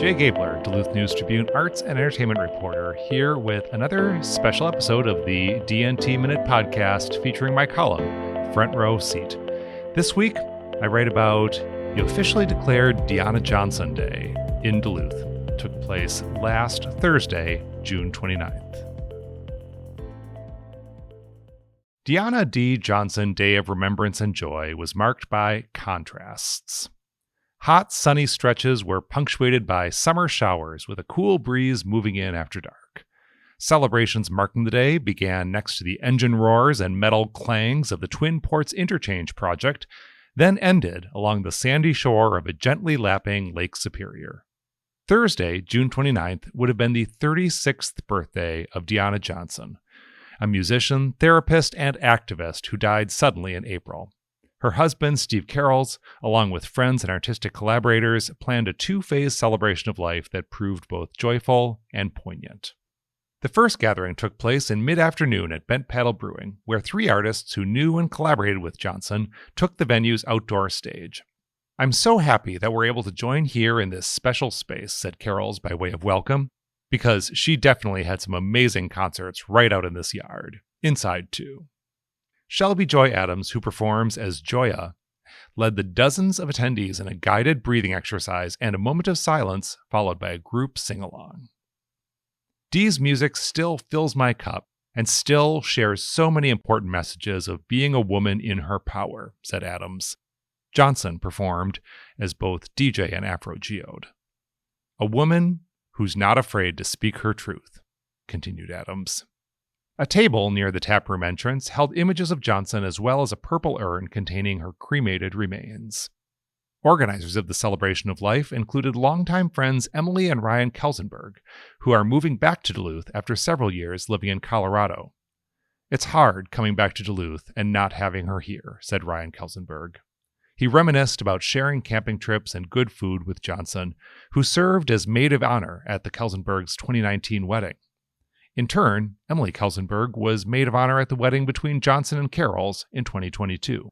Jay Gabler, Duluth News Tribune arts and entertainment reporter, here with another special episode of the DNT Minute podcast featuring my column, Front Row Seat. This week, I write about the officially declared Diona Johnson Day in Duluth. It took place last Thursday, June 29th. Diona D. Johnson Day of Remembrance and Joy was marked by contrasts. Hot, sunny stretches were punctuated by summer showers with a cool breeze moving in after dark. Celebrations marking the day began next to the engine roars and metal clangs of the Twin Ports Interchange project, then ended along the sandy shore of a gently lapping Lake Superior. Thursday, June 29th, would have been the 36th birthday of Diona Johnson, a musician, therapist, and activist who died suddenly in April. Her husband, Steve Carrolls, along with friends and artistic collaborators, planned a two-phase celebration of life that proved both joyful and poignant. The first gathering took place in mid-afternoon at Bent Paddle Brewing, where three artists who knew and collaborated with Johnson took the venue's outdoor stage. "I'm so happy that we're able to join here in this special space," said Carrolls by way of welcome, because she definitely had some amazing concerts right out in this yard. Inside, too. Shelby Joy Adams, who performs as Joya, led the dozens of attendees in a guided breathing exercise and a moment of silence, followed by a group sing-along. Dee's music still fills my cup and still shares so many important messages of being a woman in her power, said Adams. Johnson performed as both DJ and Afro-geode. "A woman who's not afraid to speak her truth," continued Adams. A table near the taproom entrance held images of Johnson as well as a purple urn containing her cremated remains. Organizers of the celebration of life included longtime friends Emily and Ryan Kelsenberg, who are moving back to Duluth after several years living in Colorado. "It's hard coming back to Duluth and not having her here," said Ryan Kelsenberg. He reminisced about sharing camping trips and good food with Johnson, who served as maid of honor at the Kelsenbergs' 2019 wedding. In turn, Emily Kelsenberg was maid of honor at the wedding between Johnson and Carrolls in 2022.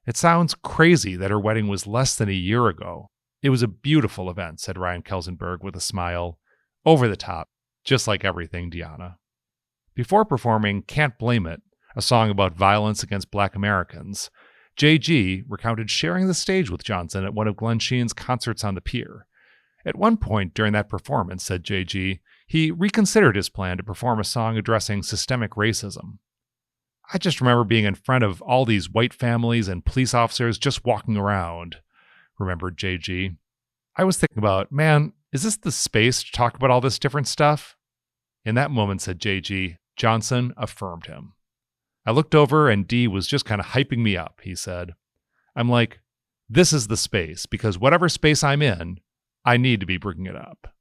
"It sounds crazy that her wedding was less than a year ago. It was a beautiful event," said Ryan Kelsenberg with a smile. "Over the top, just like everything, Diona." Before performing Can't Blame It, a song about violence against Black Americans, JG recounted sharing the stage with Johnson at one of Glenn Sheehan's concerts on the pier. At one point during that performance, said JG, he reconsidered his plan to perform a song addressing systemic racism. "I just remember being in front of all these white families and police officers just walking around," remembered JG. "I was thinking about, man, is this the space to talk about all this different stuff?" In that moment, said JG, Johnson affirmed him. "I looked over and Dee was just kind of hyping me up," he said. "I'm like, this is the space, because whatever space I'm in, I need to be bringing it up."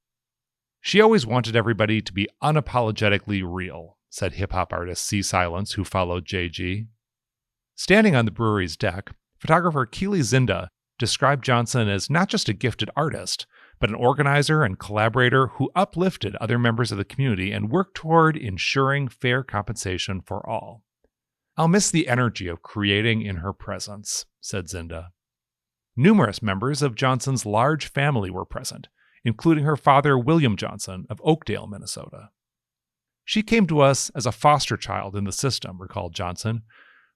"She always wanted everybody to be unapologetically real," said hip-hop artist C. Silence, who followed JG. Standing on the brewery's deck, photographer Keely Zinda described Johnson as not just a gifted artist, but an organizer and collaborator who uplifted other members of the community and worked toward ensuring fair compensation for all. "I'll miss the energy of creating in her presence," said Zinda. Numerous members of Johnson's large family were present, including her father, William Johnson, of Oakdale, Minnesota. "She came to us as a foster child in the system," recalled Johnson,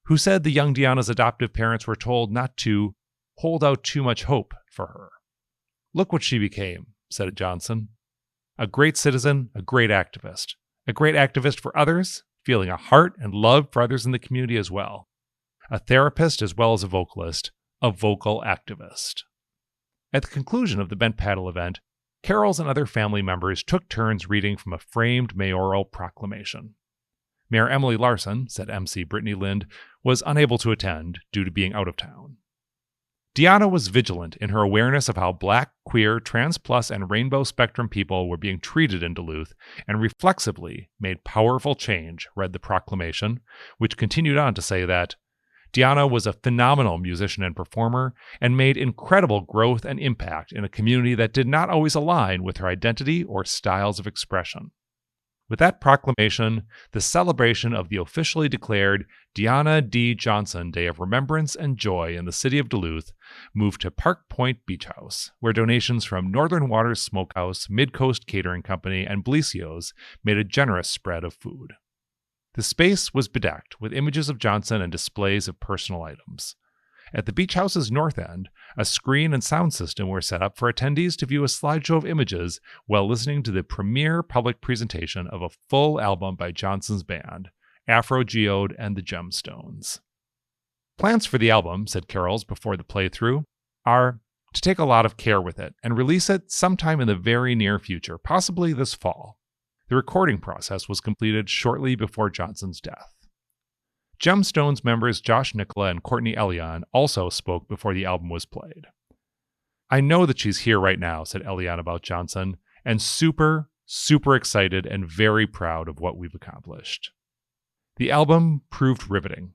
who said the young Diona's adoptive parents were told not to hold out too much hope for her. "Look what she became," said Johnson. "A great citizen, a great activist for others, feeling a heart and love for others in the community as well. A therapist as well as a vocalist, a vocal activist." At the conclusion of the Bent Paddle event, Carrolls and other family members took turns reading from a framed mayoral proclamation. Mayor Emily Larson, said MC Brittany Lind, was unable to attend due to being out of town. Diona was vigilant in her awareness of how Black, queer, trans plus, and rainbow spectrum people were being treated in Duluth, and reflexively made powerful change, read the proclamation, which continued on to say that Diona was a phenomenal musician and performer and made incredible growth and impact in a community that did not always align with her identity or styles of expression. With that proclamation, the celebration of the officially declared Diona D. Johnson Day of Remembrance and Joy in the city of Duluth moved to Park Point Beach House, where donations from Northern Waters Smokehouse, Mid-Coast Catering Company, and Belicios made a generous spread of food. The space was bedecked with images of Johnson and displays of personal items. At the beach house's north end, a screen and sound system were set up for attendees to view a slideshow of images while listening to the premiere public presentation of a full album by Johnson's band, Afro Geode and the Gemstones. Plans for the album, said Carols before the playthrough, are to take a lot of care with it and release it sometime in the very near future, possibly this fall. The recording process was completed shortly before Johnson's death. Gemstones members Josh Nicola and Courtney Elion also spoke before the album was played. I know that she's here right now, said Elion about Johnson, and super excited and very proud of what we've accomplished. The album proved riveting,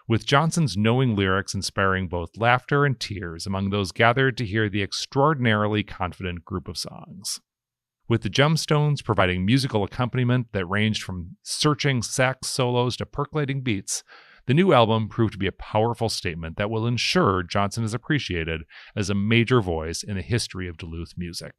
with Johnson's knowing lyrics inspiring both laughter and tears among those gathered to hear the extraordinarily confident group of songs. With the Gemstones providing musical accompaniment that ranged from searching sax solos to percolating beats, the new album proved to be a powerful statement that will ensure Johnson is appreciated as a major voice in the history of Duluth music.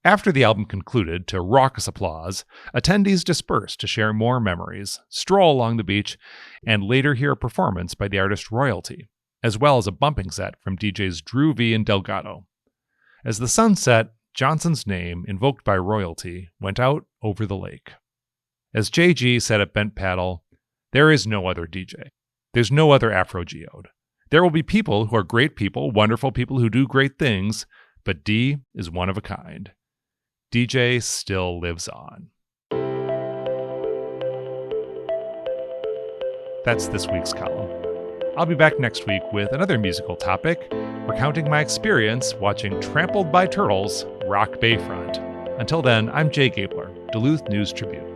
After the album concluded to raucous applause, attendees dispersed to share more memories, stroll along the beach, and later hear a performance by the artist Royalty, as well as a bumping set from DJs Drew V and Delgado. As the sun set, Johnson's name, invoked by Royalty, went out over the lake. As JG said at Bent Paddle, there is no other DJ. There's no other Afro Geode. There will be people who are great people, wonderful people who do great things, but D is one of a kind. DJ still lives on. That's this week's column. I'll be back next week with another musical topic, recounting my experience watching Trampled by Turtles rock Bayfront. Until then, I'm Jay Gabler, Duluth News Tribune.